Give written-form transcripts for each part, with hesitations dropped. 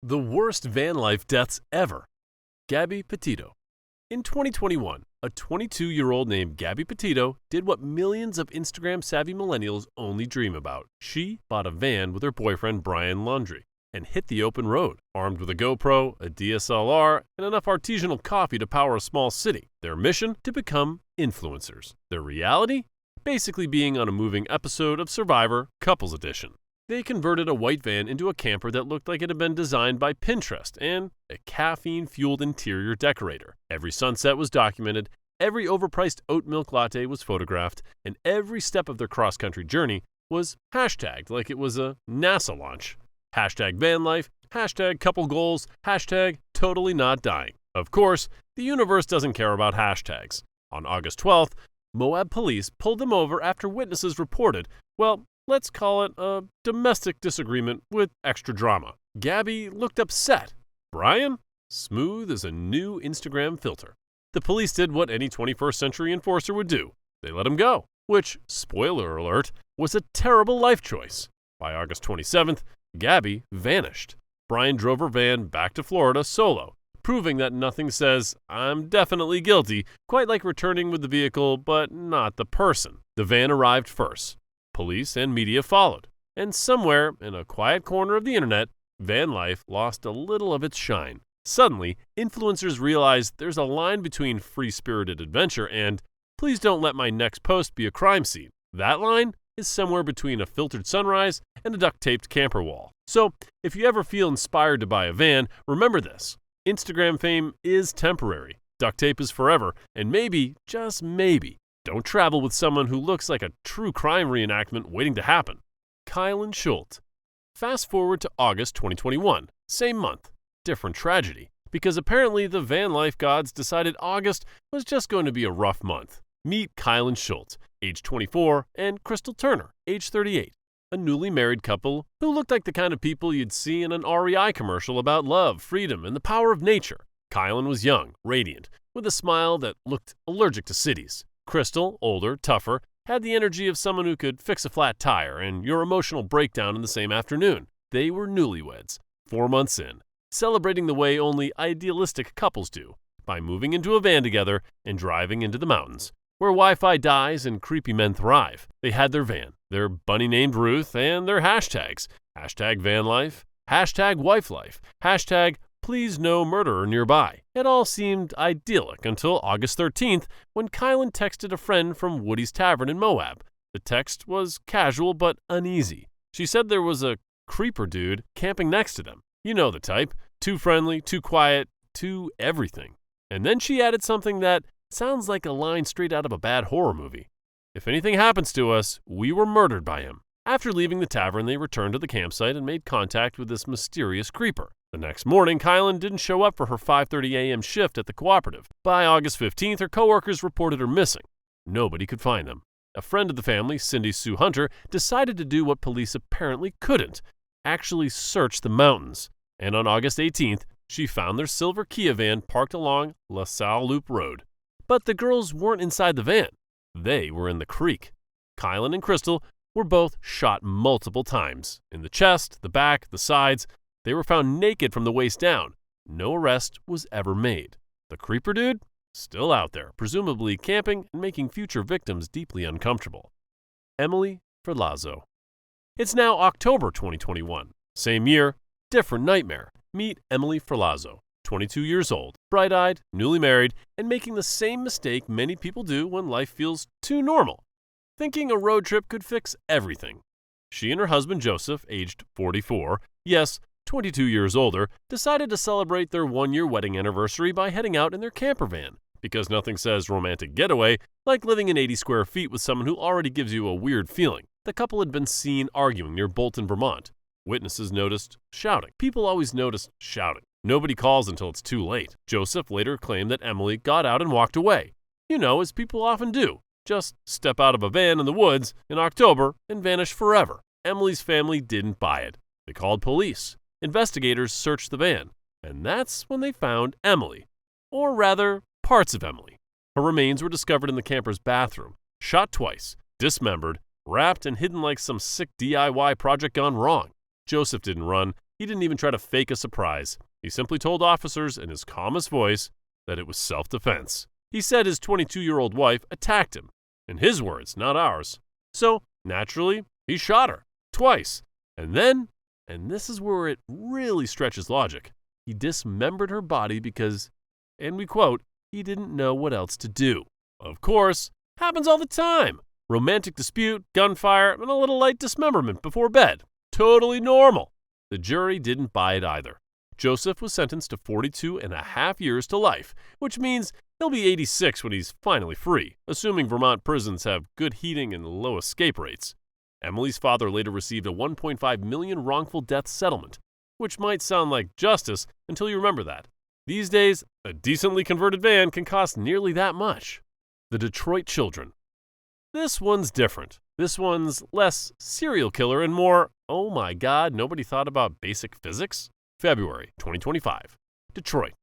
The worst van life deaths ever. Gabby Petito. In 2021, a 22-year-old named Gabby Petito did what millions of Instagram-savvy millennials only dream about. She bought a van with her boyfriend Brian Laundrie and hit the open road, armed with a GoPro, a DSLR, and enough artisanal coffee to power a small city. Their mission? To become influencers. Their reality? Basically being on a moving episode of Survivor Couples Edition. They converted a white van into a camper that looked like it had been designed by Pinterest and a caffeine-fueled interior decorator. Every sunset was documented, every overpriced oat milk latte was photographed, and every step of their cross-country journey was hashtagged like it was a NASA launch. Hashtag van life, hashtag couple goals, hashtag totally not dying. Of course, the universe doesn't care about hashtags. On August 12th, Moab police pulled them over after witnesses reported, let's call it a domestic disagreement with extra drama. Gabby looked upset. Brian? Smooth as a new Instagram filter. The police did what any 21st century enforcer would do. They let him go, which, spoiler alert, was a terrible life choice. By August 27th, Gabby vanished. Brian drove her van back to Florida solo, proving that nothing says, "I'm definitely guilty," quite like returning with the vehicle but not the person. The van arrived first. Police and media followed, and somewhere in a quiet corner of the internet, van life lost a little of its shine. Suddenly, influencers realized there's a line between free-spirited adventure and please don't let my next post be a crime scene. That line is somewhere between a filtered sunrise and a duct-taped camper wall. So, if you ever feel inspired to buy a van, remember this. Instagram fame is temporary, duct tape is forever, and maybe, just maybe, don't travel with someone who looks like a true crime reenactment waiting to happen. Kylen Schulte. Fast forward to August 2021, same month, different tragedy, because apparently the van life gods decided August was just going to be a rough month. Meet Kylen Schulte, age 24, and Crystal Turner, age 38, a newly married couple who looked like the kind of people you'd see in an REI commercial about love, freedom, and the power of nature. Kylen was young, radiant, with a smile that looked allergic to cities. Crystal, older, tougher, had the energy of someone who could fix a flat tire and your emotional breakdown in the same afternoon. They were newlyweds, 4 months in, celebrating the way only idealistic couples do, by moving into a van together and driving into the mountains, where Wi-Fi dies and creepy men thrive. They had their van, their bunny named Ruth, and their hashtags. Hashtag van life, hashtag wife life, hashtag please no murderer nearby. It all seemed idyllic until August 13th when Kylen texted a friend from Woody's Tavern in Moab. The text was casual but uneasy. She said there was a creeper dude camping next to them. You know the type. Too friendly, too quiet, too everything. And then she added something that sounds like a line straight out of a bad horror movie. If anything happens to us, we were murdered by him. After leaving the tavern, they returned to the campsite and made contact with this mysterious creeper. The next morning, Kylen didn't show up for her 5:30 a.m. shift at the cooperative. By August 15th, her coworkers reported her missing. Nobody could find them. A friend of the family, Cindy Sue Hunter, decided to do what police apparently couldn't, actually search the mountains. And on August 18th, she found their silver Kia van parked along La Salle Loop Road. But the girls weren't inside the van. They were in the creek. Kylen and Crystal were both shot multiple times. In the chest, the back, the sides. They were found naked from the waist down. No arrest was ever made. The creeper dude? Still out there, presumably camping and making future victims deeply uncomfortable. Emily Ferlazzo. It's now October 2021. Same year, different nightmare. Meet Emily Ferlazzo, 22 years old, bright-eyed, newly married, and making the same mistake many people do when life feels too normal, thinking a road trip could fix everything. She and her husband Joseph, aged 44, yes, 22 years older, decided to celebrate their 1-year wedding anniversary by heading out in their camper van, because nothing says romantic getaway like living in 80 square feet with someone who already gives you a weird feeling. The couple had been seen arguing near Bolton, Vermont. Witnesses noticed shouting. People always notice shouting. Nobody calls until it's too late. Joseph later claimed that Emily got out and walked away. You know, as people often do. Just step out of a van in the woods in October and vanish forever. Emily's family didn't buy it. They called police. Investigators searched the van, and that's when they found Emily. Or rather, parts of Emily. Her remains were discovered in the camper's bathroom, shot twice, dismembered, wrapped and hidden like some sick DIY project gone wrong. Joseph didn't run. He didn't even try to fake a surprise. He simply told officers in his calmest voice that it was self-defense. He said his 22-year-old wife attacked him. In his words, not ours. So, naturally, he shot her. Twice. And then, and this is where it really stretches logic, he dismembered her body because, and we quote, he didn't know what else to do. Of course, happens all the time. Romantic dispute, gunfire, and a little light dismemberment before bed. Totally normal. The jury didn't buy it either. Joseph was sentenced to 42.5 years to life, which means he'll be 86 when he's finally free, assuming Vermont prisons have good heating and low escape rates. Emily's father later received a $1.5 million wrongful death settlement, which might sound like justice until you remember that. These days, a decently converted van can cost nearly that much. The Detroit children. This one's different. This one's less serial killer and more, oh my God, nobody thought about basic physics? February 2025. Detroit.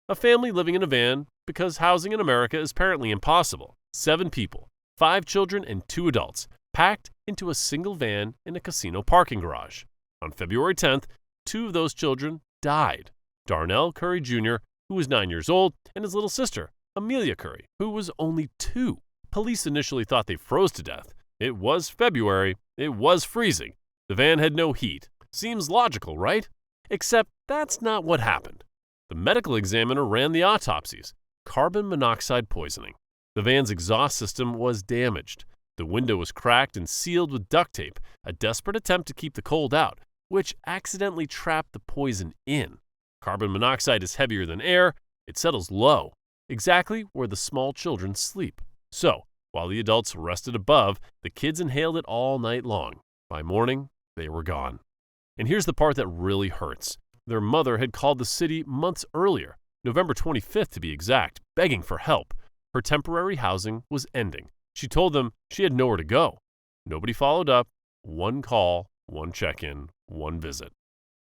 A family living in a van because housing in America is apparently impossible. 7 people, 5 children and 2 adults, packed into a single van in a casino parking garage. On February 10th, 2 of those children died. Darnell Curry Jr., who was 9 years old, and his little sister, Amelia Curry, who was only 2. Police initially thought they froze to death. It was February. It was freezing. The van had no heat. Seems logical, right? Except that's not what happened. The medical examiner ran the autopsies. Carbon monoxide poisoning. The van's exhaust system was damaged. The window was cracked and sealed with duct tape, a desperate attempt to keep the cold out, which accidentally trapped the poison in. Carbon monoxide is heavier than air. It settles low, exactly where the small children sleep. So, while the adults rested above, the kids inhaled it all night long. By morning, they were gone. And here's the part that really hurts. Their mother had called the city months earlier, November 25th to be exact, begging for help. Her temporary housing was ending. She told them she had nowhere to go. Nobody followed up. 1 call, 1 check-in, 1 visit.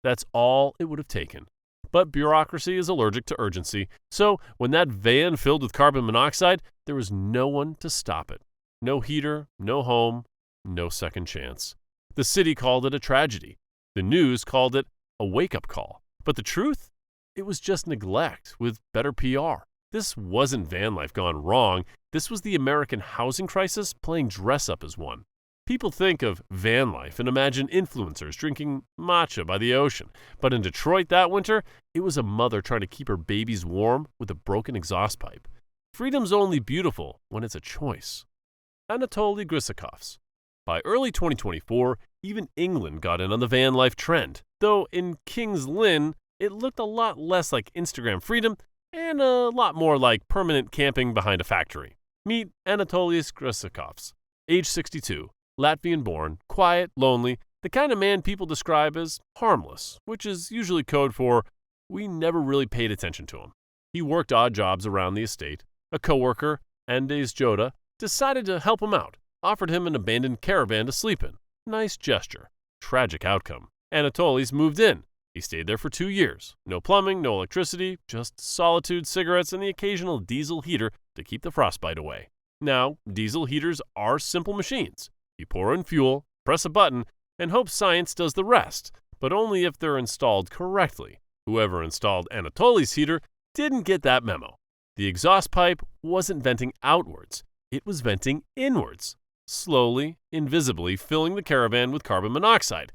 That's all it would have taken. But bureaucracy is allergic to urgency, so when that van filled with carbon monoxide, there was no one to stop it. No heater, no home, no second chance. The city called it a tragedy. The news called it a wake-up call. But the truth? It was just neglect with better PR. This wasn't van life gone wrong. This was the American housing crisis playing dress-up as one. People think of van life and imagine influencers drinking matcha by the ocean. But in Detroit that winter, it was a mother trying to keep her babies warm with a broken exhaust pipe. Freedom's only beautiful when it's a choice. Anatolijis Grisakovs. By early 2024, even England got in on the van life trend, though in King's Lynn, it looked a lot less like Instagram freedom and a lot more like permanent camping behind a factory. Meet Anatolijis Grisakovs, age 62, Latvian-born, quiet, lonely, the kind of man people describe as harmless, which is usually code for we never really paid attention to him. He worked odd jobs around the estate. A coworker, Andes Joda, decided to help him out, offered him an abandoned caravan to sleep in. Nice gesture. Tragic outcome. Anatolijis moved in. He stayed there for 2 years. No plumbing, no electricity, just solitude, cigarettes, and the occasional diesel heater to keep the frostbite away. Now, diesel heaters are simple machines. You pour in fuel, press a button, and hope science does the rest, but only if they're installed correctly. Whoever installed Anatolijis' heater didn't get that memo. The exhaust pipe wasn't venting outwards. It was venting inwards, slowly, invisibly filling the caravan with carbon monoxide.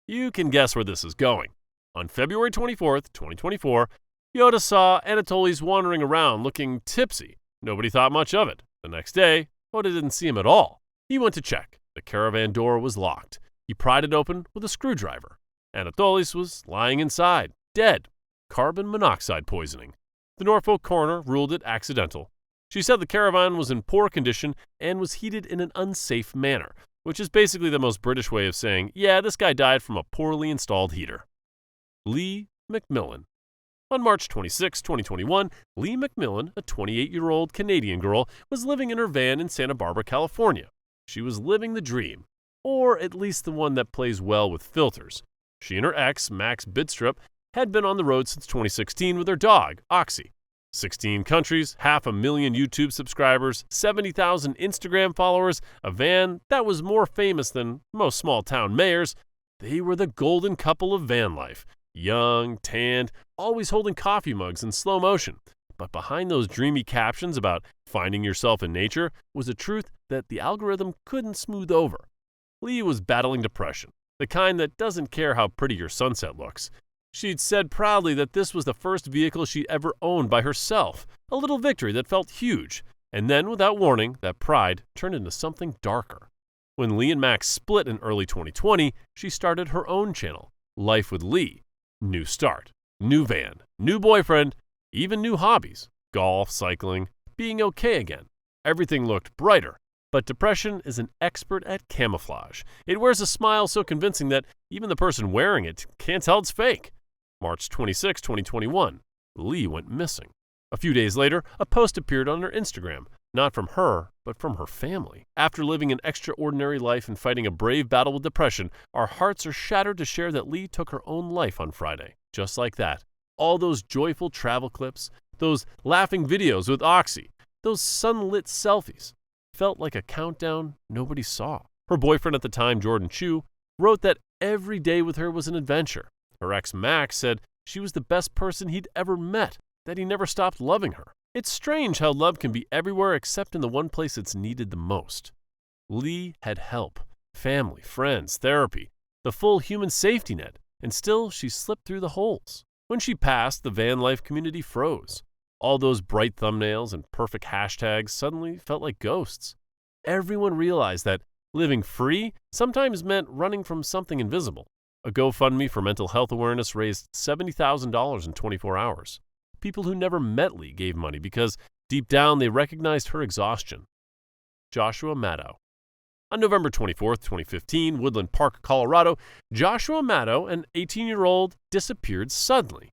You can guess where this is going. On February 24th, 2024, Yoda saw Anatolijis wandering around looking tipsy. Nobody thought much of it. The next day, Yoda didn't see him at all. He went to check. The caravan door was locked. He pried it open with a screwdriver. Anatolijis was lying inside, dead. Carbon monoxide poisoning. The Norfolk coroner ruled it accidental. She said the caravan was in poor condition and was heated in an unsafe manner, which is basically the most British way of saying, yeah, this guy died from a poorly installed heater. Lee MacMillan. On March 26, 2021, Lee MacMillan, a 28-year-old Canadian girl, was living in her van in Santa Barbara, California. She was living the dream, or at least the one that plays well with filters. She and her ex, Max Bidstrup, had been on the road since 2016 with their dog, Oxy. 16 countries, 500,000 YouTube subscribers, 70,000 Instagram followers, a van that was more famous than most small-town mayors. They were the golden couple of van life. Young, tanned, always holding coffee mugs in slow motion. But behind those dreamy captions about finding yourself in nature was a truth that the algorithm couldn't smooth over. Lee was battling depression, the kind that doesn't care how pretty your sunset looks. She'd said proudly that this was the first vehicle she'd ever owned by herself, a little victory that felt huge. And then, without warning, that pride turned into something darker. When Lee and Max split in early 2020, she started her own channel, Life with Lee. New start, new van, new boyfriend, even new hobbies, golf, cycling, being okay again. Everything looked brighter, but depression is an expert at camouflage. It wears a smile so convincing that even the person wearing it can't tell it's fake. March 26, 2021, Lee went missing. A few days later, a post appeared on her Instagram, not from her, but from her family. After living an extraordinary life and fighting a brave battle with depression, our hearts are shattered to share that Lee took her own life on Friday. Just like that. All those joyful travel clips, those laughing videos with Oxy, those sunlit selfies, felt like a countdown nobody saw. Her boyfriend at the time, Jordan Chu, wrote that every day with her was an adventure. Her ex Max said she was the best person he'd ever met, that he never stopped loving her. It's strange how love can be everywhere except in the one place it's needed the most. Lee had help, family, friends, therapy, the full human safety net, and still she slipped through the holes. When she passed, the van life community froze. All those bright thumbnails and perfect hashtags suddenly felt like ghosts. Everyone realized that living free sometimes meant running from something invisible. A GoFundMe for mental health awareness raised $70,000 in 24 hours. People who never met Lee gave money because deep down they recognized her exhaustion. Joshua Maddow. On November 24, 2015, Woodland Park, Colorado, Joshua Maddow, an 18-year-old, disappeared suddenly.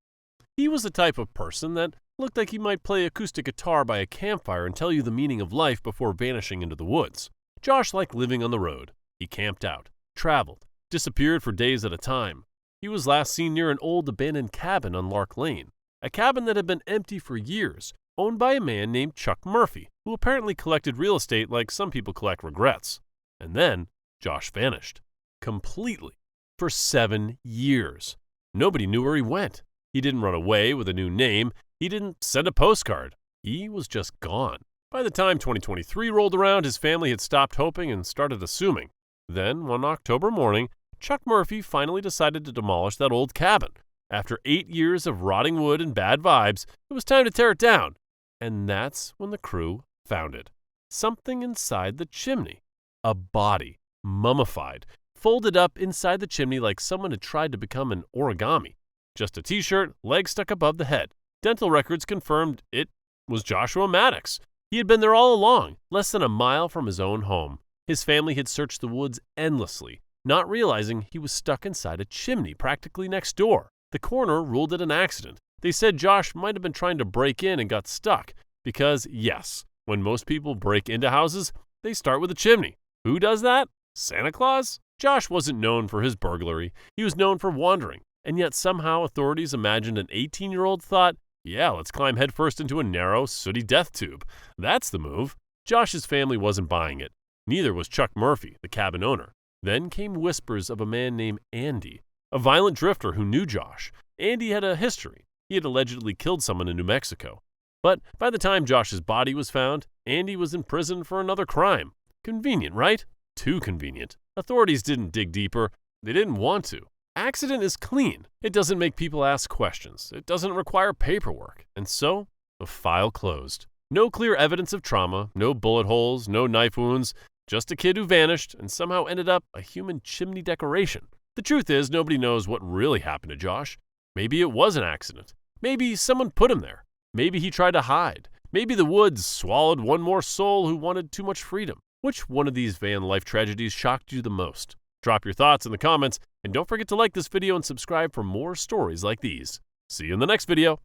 He was the type of person that looked like he might play acoustic guitar by a campfire and tell you the meaning of life before vanishing into the woods. Josh liked living on the road. He camped out, traveled, disappeared for days at a time. He was last seen near an old abandoned cabin on Lark Lane, a cabin that had been empty for years, owned by a man named Chuck Murphy, who apparently collected real estate like some people collect regrets. And then Josh vanished. Completely. For 7 years. Nobody knew where he went. He didn't run away with a new name. He didn't send a postcard. He was just gone. By the time 2023 rolled around, his family had stopped hoping and started assuming. Then, one October morning, Chuck Murphy finally decided to demolish that old cabin. After 8 years of rotting wood and bad vibes, it was time to tear it down. And that's when the crew found it. Something inside the chimney. A body, mummified, folded up inside the chimney like someone had tried to become an origami. Just a t-shirt, legs stuck above the head. Dental records confirmed it was Joshua Maddux. He had been there all along, less than a mile from his own home. His family had searched the woods endlessly, not realizing he was stuck inside a chimney practically next door. The coroner ruled it an accident. They said Josh might have been trying to break in and got stuck. Because, yes, when most people break into houses, they start with a chimney. Who does that? Santa Claus? Josh wasn't known for his burglary. He was known for wandering. And yet somehow authorities imagined an 18-year-old thought, yeah, let's climb headfirst into a narrow, sooty death tube. That's the move. Josh's family wasn't buying it. Neither was Chuck Murphy, the cabin owner. Then came whispers of a man named Andy, a violent drifter who knew Josh. Andy had a history. He had allegedly killed someone in New Mexico. But by the time Josh's body was found, Andy was in prison for another crime. Convenient, right? Too convenient. Authorities didn't dig deeper. They didn't want to. Accident is clean. It doesn't make people ask questions. It doesn't require paperwork. And so, the file closed. No clear evidence of trauma, no bullet holes, no knife wounds, just a kid who vanished and somehow ended up a human chimney decoration. The truth is, nobody knows what really happened to Josh. Maybe it was an accident. Maybe someone put him there. Maybe he tried to hide. Maybe the woods swallowed one more soul who wanted too much freedom. Which one of these van life tragedies shocked you the most? Drop your thoughts in the comments, and don't forget to like this video and subscribe for more stories like these. See you in the next video.